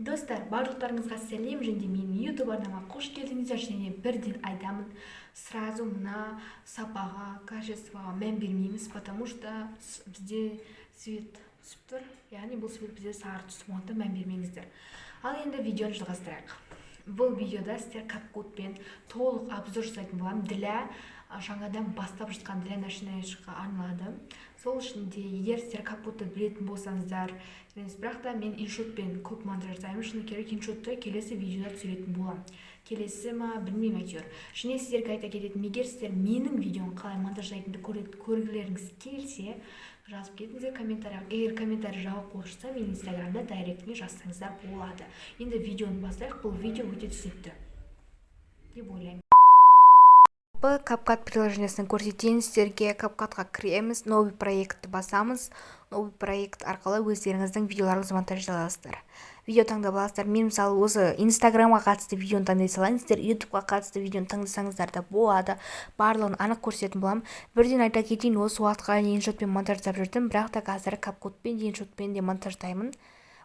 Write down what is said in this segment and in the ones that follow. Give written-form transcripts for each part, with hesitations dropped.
Достар, барлықтарыңызға сәлем, және менің YouTube арнама қош келдіңіздер. Және бірден айтамын, сразу мына сапаға, качествоға мән бермейміз, потому что бізде свет түсіп тұр, яғни бұл свет бізде сары түсіп, онда мән бермеңіздер. Ал енді видеоны жалғастырайық. Бұл видеода сіздер CapCut-пен толық обзор жасайтын боламын. Для жаңадан бастап жатқан для начинающийға арналады. Сол үшін де егер сіздер CapCut-ты білетін болсаңыздар, бірақ та мен иншотпен көп монтаж жасаймын. Шыны керек, иншотты келесі видеода түсіретін боламын. Келесі ма, білмеймін әйтеуір. Және сіздерге айта кететін, егер сіздер менің видеоны қалай монтаждайтынымды көргілеріңіз келсе, жазып кетіңіздер комментарияға. Егер комментарий жауап болып жатса, мен инстаграмда дайректіне жазсаңыздар болады. Енді видеоны бастайық. Бұл видео өте түсінікті деп ойлаймын. CapCut приложениесін көрсетейін сіздерге. CapCut-ға кіреміз, новый проектті басамыз. Новый проект арқылы өздеріңіздің видеоларыңызды монтаждай аласыздар. Видео таңдап аласыздар. Мен мысалы осы Инстаграмға қатысты видеоны таңдай салайын, сіздер ютубқа қатысты видеоны таңдасаңыздар да болады. Барлығын анық көрсететін боламын. Бірден айта кетейін, осы уақытқа дейін иншотпен монтаждап жүрдім, бірақ та қазір CapCut-пен де иншотпен де монтаждаймын.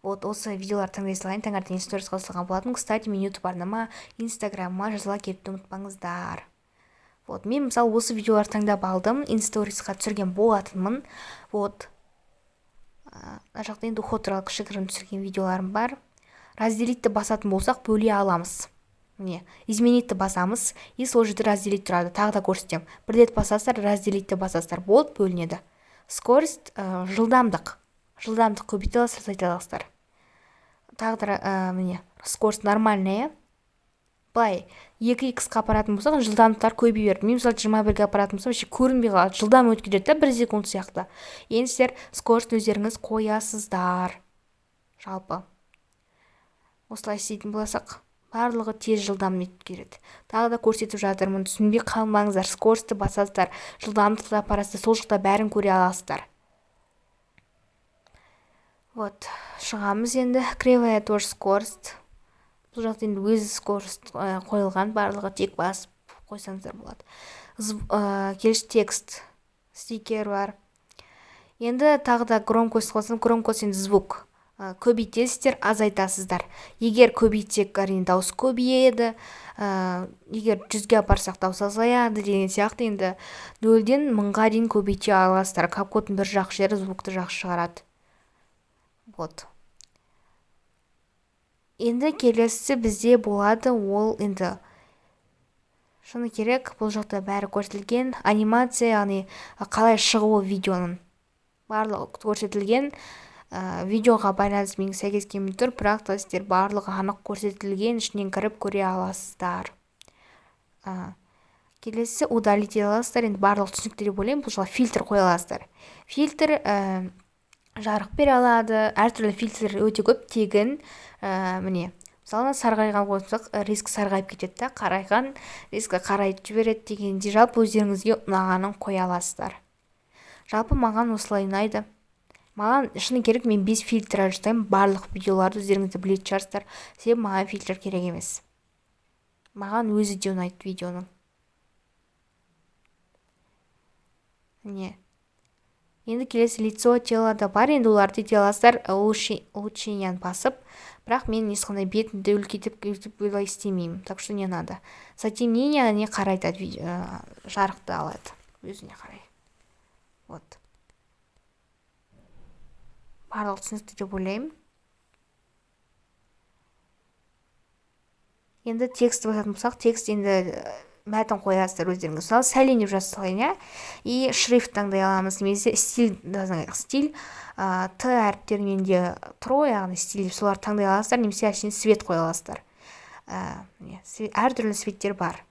Осы видеолар таңдай салайын, таңертең сторисқа салған болатын. Кстати, мен ютуб арнама, инстаграмма жазыла кетуді ұмытпаңыздар. Мен мысалы осы видеолар таңдап алдым, инсторисқа түсірген болатынмын. Мына жақта енді уход туралы кішігірім түсірген видеоларым бар. Разделитті басатын болсақ бөле аламыз. Изменитті басамыз, и сол жерде разделит тұрады. Тағы да көрсетем. Бір рет басасыздар, разделитті басасыздар, болды, бөлінеді. Скорость, жылдамдық көбейте аласыздар, азайта аласыздар. Тағы да скорость нормальная. Былай 2х-қа апаратын болсақ, жылдамдықтар көбей берді. Мен мысалы 21-ге апаратын болсам, көрінбей қалады. Жылдам өтіп кетеді, 1 секунд сияқты. Енді сіздер скорость өздеріңіз қоясыздар. Жалпы осылай істейтін болсақ, барлығы тез жылдам өтіп кетеді. Тағы да көрсетіп жатырмын, түсінбей қалмаңыздар. Скоростьті басасыздар, жылдамдықты апарасыздар, сол жақта бәрін көре аласыздар. Шығамыз енді. Кривая тоже скорость. Бұл жақта енді өзі скорость қойылған, барлығы тек басып қойсаңыздар болады. Келіш текст, стикер бар. Енді тағы да громкость қосым. Громкость енді звук. Көбейтесіздер, азайтасыздар. Егер көбейтсек, әрине дауыс көбейеді. Егер 100-ге апарсақ дауыс азаяды деген сияқты. Енді 0-ден 1000-ға дейін көбейте аласыздар. CapCut-тың бір жақсы жері звукты жақсы шығарады. Енді келесі бізде болады, ол енді шыны керек, бұл жақта бәрі көрсетілген. Анимация, яғни қалай шығуы видеоның барлығы көрсетілген. Видеоға байланысты менің сәйкес келмей тұр, бірақ та сіздер барлығы анық көрсетілген, ішінен кіріп көре аласыздар. Келесі удалить аласыздар. Енді барлығы түсінікті деп ойлаймын. Бұл жақта фильтр қоя аласыздар. Фильтр жарық бере алады, әртүрлі фильтр өте көп, тегін. Мысалы сарғайған қойсақ, риск сарғайып кетеді, қарайған риск қарайтып жібереді дегенде, жалпы өздеріңізге ұнағанын қоя аласыздар. Жалпы маған осылай ұнайды. Маған шыны керек, мен 5 фильтр жасаймын, барлық видеоларды өздеріңізді білетін шығарсыздар. Себебі маған фильтр керек емес. Маған өзі де ұнайды видеоның. Енді келесі лицо, тело да бар. Енді оларды ете аласыздар, улучшенияны басып. Бірақ мен ешқандай бетімді үлкейтіп олай істемеймін. Так что не надо. Затемнение не қарайды, жарықты алады. Өзіне қарай. Барлық түсінікті деп ойлаймын. Енді текст басатын болсақ, текст енді мәтін қоясыздар өздеріңіз. Мысалы сәлем деп жаза салайын, и шрифт таңдай аламыз. Немесе стиль, Т әріптерімен де тро, яғни стиль, солар таңдай аласыздар. Немесе әшейін свет қоя аласыздар. Әртүрлі светтер бар.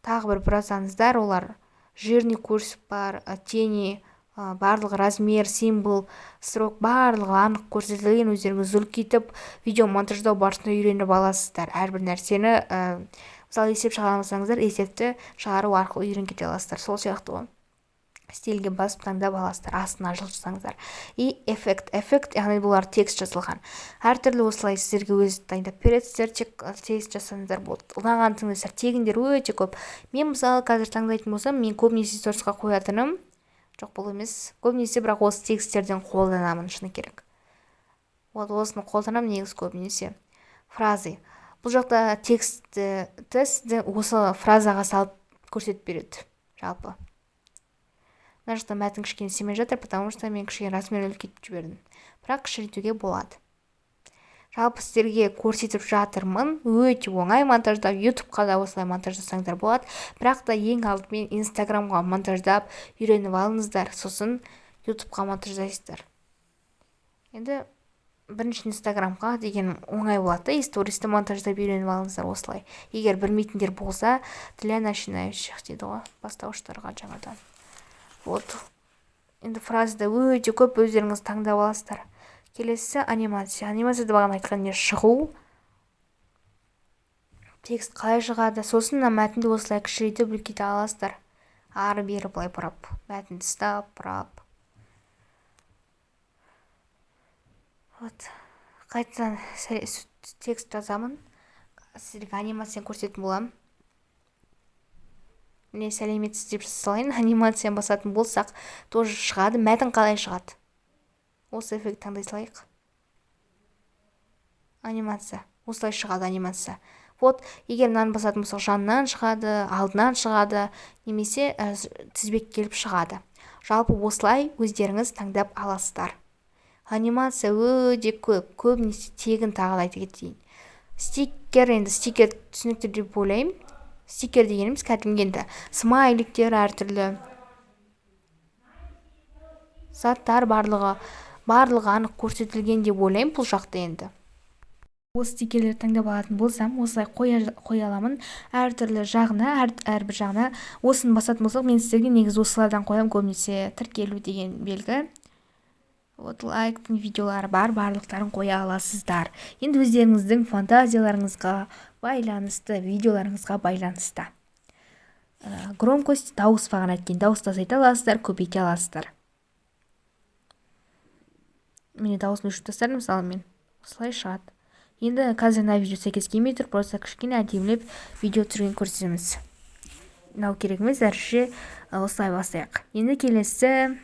Тағы бір жазсаңыздар, олар жирный курс бар, тени, барлығы размер, символ, строк, барлығы анық көрсетілген. Өздеріңіз үлкейтіп, видео монтаждау барысында үйреніп аласыздар. Әрбір нәрсені, мысалы есеп шығарамасаңыздар, есепті шығару арқылы үйреніп кете аласыздар. Сол сияқты ғой. Стильге басып таңдап аласыздар, астына жылжысаңыздар. И эффект, яғни бұлар текст жазылған. Әртүрлі осылай сіздерге өзі таңдап береді, сіздер тек текст жасаңыздар болды. Ұнаған тыңдайсыздар, тегіндер өте көп. Мен мысалы қазір таңдайтын болсам, мен көбінесе сторисқа қоятыным, жоқ бұл емес, көбінесе бірақ осы тексттерден қолданамын, шыны керек. Вот осыны қолданамын негізі көбінесе. Фразы. Бұл жақта текстті сізді осы фразаға салып көрсетіп береді жалпы. Мына жақта мәтін кішкене семей жатыр, потому что мен кішкене размер үлкейтіп жібердім. Бірақ кішірейтуге болады. Жалпы сіздерге көрсетіп жатырмын. Өте оңай монтаждап, ютубқа да осылай монтаждасаңдар болады. Бірақ та ең алдымен инстаграмға монтаждап үйреніп алыңыздар, сосын ютубқа монтаждайсыздар. Енді бірінші инстаграмға деген оңай болады. Истористі монтаждап үйреніп алыңыздар осылай. Егер білмейтіндер болса, для начинающих дейді ғой, бастауыштарға жаңадан. Вот. Енді фразада өте көп өздеріңіз таңдап аласыздар. Келесі анимация. Анимацияда бағана айтқандай шығу. Текст қалай шығады. Сосын мәтінді осылай кішірейтіп үлкейте аласыздар. Ары бері былай бұрап. Мәтінді ұстап, бұрап. Вот. Қайтадан текст жазамын. Сіздерге анимацияны көрсететін боламын. Міне сәлеметсіз деп жасалайын. Анимацияны басатын болсақ, тоже шығады. Мәтін қалай шығады. Осы эффект таңдай салайық. Анимация. Осылай шығады анимация. Вот, егер мынаны басатын болсақ, жанынан шығады, алдынан шығады, немесе тізбек келіп шығады. Жалпы осылай өздеріңіз таңдап аласыздар. Анимация өте көп, көбінесе тегін тағы айта кетейін. Стикер, енді стикер түсінікті деп ойлаймын. Стикер дегеніміз кәдімгенді смайликтер әртүрлі заттар барлығы анық көрсетілген деп ойлаймын бұл жақта. Енді осы стикерлерді таңдап алатын болсам, осылай қоя аламын. Әртүрлі жағына, әрбір жағына осыны басатын болсақ, мен сіздерге негізі осылардан қоямын, көбінесе тіркелу деген белгі. Вот лайктың видеолары бар, барлықтарын қоя аласыздар. Енді өздеріңіздің фантазияларыңызға байланысты, видеоларыңызға байланысты. Громкость дауыс бағана айткен, дауысты азайта аласыздар, көбейте аласыздар. Мені дауысын өшіріп тастадым, мысалы мен осылай шығады. Енді қазір мына видео сәйкес келмей тұр, просто кішкене әдемілеп видео түсірген көрсетеміз. Мынау керек емес, әрше осылай бастайық. Енді келесі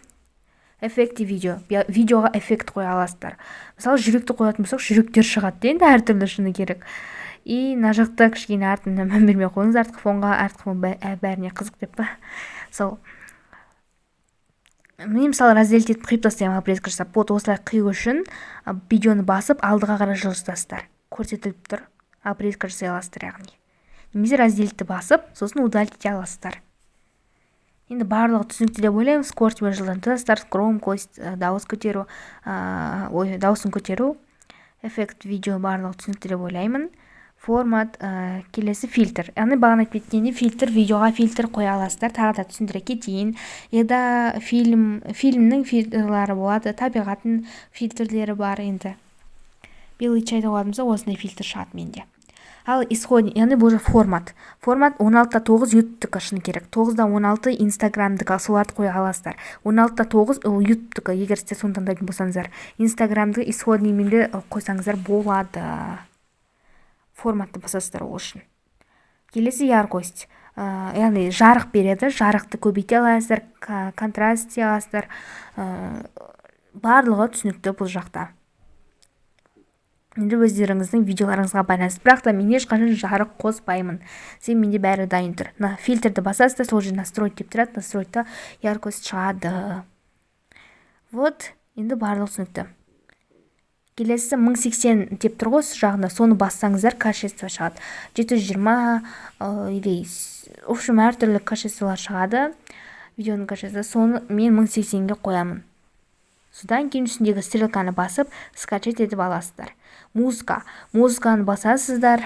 эффекті видео. Видеоға эффект қоя аласыздар. Мысалы жүректі қоятын болсақ, жүректер шығады. Енді әртүрлі шыны керек. И мына жақта кішкене артына мән бермей қойыңыз, артқы фон бәріне қызық деп па. Сол мен мысалы разделить етіп қиып тастаймын, обрезка жасап. Вот осылай қию үшін видеоны басып алдыға қарай жылжытасыздар. Көрсетіліп тұр. Обрезка жасай аласыздар яғни. Немесе разделитті басып, сосын удалить ете аласыздар. Енді барлығы түсінікті деп ойлаймын. Скоростьмен жылдамдатасыздар, громкость, дауыс көтеру, дауысын көтеру, эффект видео барлығы түсінікті деп ойлаймын. Формат, келесі фильтр. Яғни бағана айтып кеткенде фильтр, видеоға фильтр қоя аласыздар. Тағы да түсіндіре кетейін. Еда фильмнің фильтрлары болады, табиғаттың фильтрлері бар. Енді белый чайды қойғанымызда осындай фильтр шығады менде. Ал исходный, яғни бұл формат. Формат 16:9 ютубтікі шыны керек. 9:16 инстаграмдікі, соларды қоя аласыздар. 16:9 ютубтікі, егер сіздер соны таңдайтын болсаңыздар. Инстаграмдікі исходный менде қойсаңыздар болады. Форматты басасыздар ол үшін. Келесі яркость. Яғни жарық береді. Жарықты көбейте аласыздар, контраст ете аласыздар. Барлығы түсінікті бұл жақта. Енді өздеріңіздің видеоларыңызға байланысты. Бірақ та мен ешқашан жарық қоспаймын. Сен менде бәрі дайын тұр. Фильтрді басасыздар, сол жерде настроить деп тұрады. Настройта яркость шығады. Вот, енді барлығы түсінікті. Келесі 1080 деп тұр ғой, жағында соны бассаңыздар качество шығады. 720 или в общем әртүрлі качестволар шығады. Видеоның качествосы, соны мен 1080-ге қоямын. Содан кейін үстіндегі стрелканы басып, скачать етіп аласыздар. Музыканы басасыздар.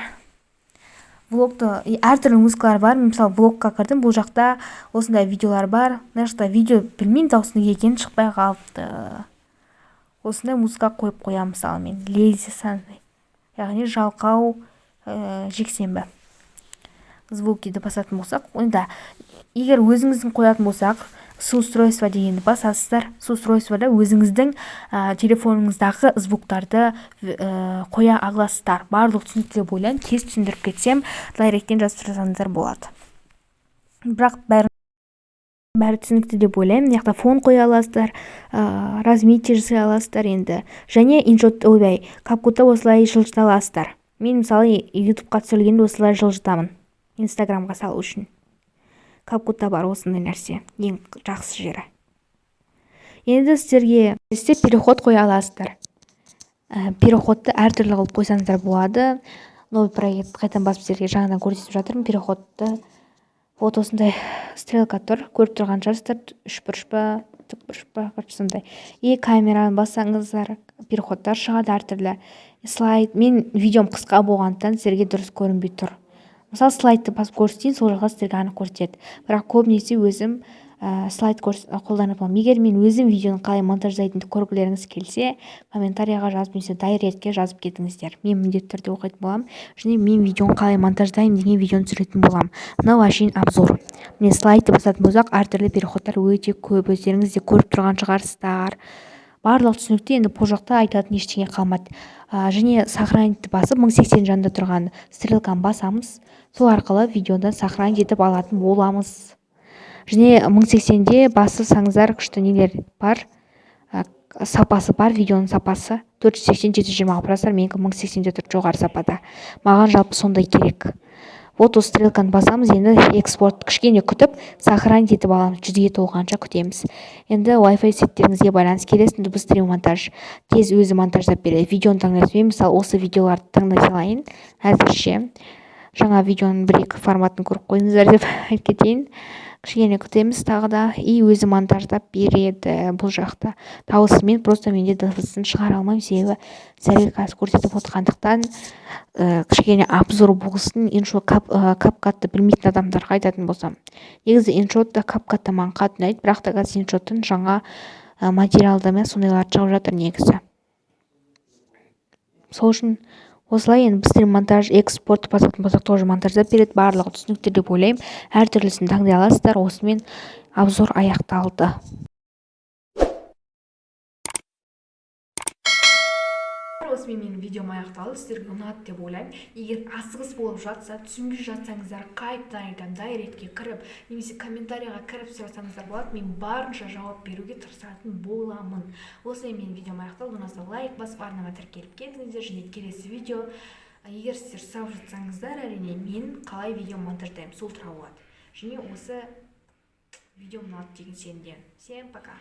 Влогты, әртүрлі музыкалар бар. Мысалы, влогқа кірдім, бұл жақта осындай видеолар бар. Мына жақта видео білмеймін, дауысының екенін шықпай қалыпты. Осындай музыка қойып қоямын, мысалы мен. Лези санды. Яғни жалқау жексенбі. Звукиді басатын болсақ. Онда, егер өзіңіздің қоятын болсақ, соустройство дегенді басасыздар. Соустройствода өзіңіздің телефоныңыздағы звуктарды қоя аласыздар. Барлық түсінікті деп ойлаймын. Тез түсіндіріп кетсем, дайректен жазып тұрсаңыздар болады. Бірақ бәрі түсінікті деп ойлаймын. Мына жақта фон қоя аласыздар, разметие жасай аласыздар енді. Және иншот капкутта осылай жылжыта аласыздар. Мен мысалы ютубқа түсіргенде осылай жылжытамын, инстаграмға салу үшін. Капкутта бар осындай нәрсе, ең жақсы жері. Енді сіздерге переход қоя аласыздар. Переходты әртүрлі қылып қойсаңыздар болады. Новый проект қайтан басып сіздерге жаңадан көрсетіп жатырмын. Переходты вот осындай стрелка тұр, көріп тұрған шығарсыздар, үшбұрыш па, тікбұрыш па, сондай. И камераны бассаңыздар, переходтар шығады әртүрлі. Слайд, мен видеом қысқа болғандықтан сіздерге дұрыс көрінбей тұр. Мысалы слайдты басып көрсетейін, сол жаққа сіздерге анық көрсетеді. Бірақ көбінесе өзім слайд қолданып аламын. Егер мен өзім видеоны қалай монтаждайтынымды көргілеріңіз келсе, комментарияға жазып, немесе дайректке жазып кетіңіздер. Мен міндетті түрде оқитын боламын. Және мен видеоны қалай монтаждаймын деген видеоны түсіретін боламын. Мынау әшейін обзор. Міне слайдты басатын болсақ, әртүрлі переходтар өте көп, өздеріңіз де көріп тұрған шығарсыздар. Барлық түсінікті, енді бұл жақта айтатын ештеңе қалмады. Және сохранитті басып 1080 жанында тұрған стрелканы басамыз. Сол арқылы видеодан сохранить етіп алатын боламыз. Және 1080-де басылсаңыздар күшті нелер бар, сапасы бар, видеоның сапасы 480-720 қарасыздар, менікі 1080-де тұр, жоғары сапада. Маған жалпы сондай керек. Вот осы стрелканы басамыз, енді экспорт кішкене күтіп, сохранить етіп аламыз, 100-ге толғанша күтеміз. Енді Wi-Fi сеттеріңізге байланысты келесін, быстрее монтаж, тез өзі монтаждап береді. Видеоны таңдайсыз, мен мысалы осы видеоларды таңдай салайын, әзірше. Жаңа видеоның 1-2 форматын көріп қойыңыздар деп айтып кетейін. Кішкене күтеміз тағы да, и өзі монтаждап береді бұл жақта. Дауысымен просто менде дыбысын шығара алмаймын, себебі сіздерге қазір көрсетіп отырғандықтан кішкене обзор болсын, иншот капкатты білмейтін адамдарға айтатын болсам. Негізі иншотта капкатта маған қатты ұнайды, бірақ та қазір иншоттың жаңа материалдармен сондайлар шығып жатыр негізі. Сол үшін осылай енді быстрее монтаж, экспорт басатын болсақ тоже монтаждап береді, барлығы түсінікті деп ойлаймын. Әртүрлісін таңдай аласыздар. Осымен обзор аяқталды. Осымен менің видеом аяқталды, сіздерге ұнады деп ойлаймын. Егер асығыс болып жатса, түсінбей жатсаңыздар, қайтадан айтамын, дайректке кіріп, немесе комментарияға кіріп сұрасаңыздар болады, мен барынша жауап беруге тырысатын боламын. Осымен менің видеом аяқталды. Ұнаса лайк басып, арнама тіркеліп кетіңіздер. Және келесі видео, егер сіздер сұрап жатсаңыздар, әрине мен қалай видео монтаждаймын, сол туралы болады. Және осы видео ұнады деген сенімдемін. Всем пока.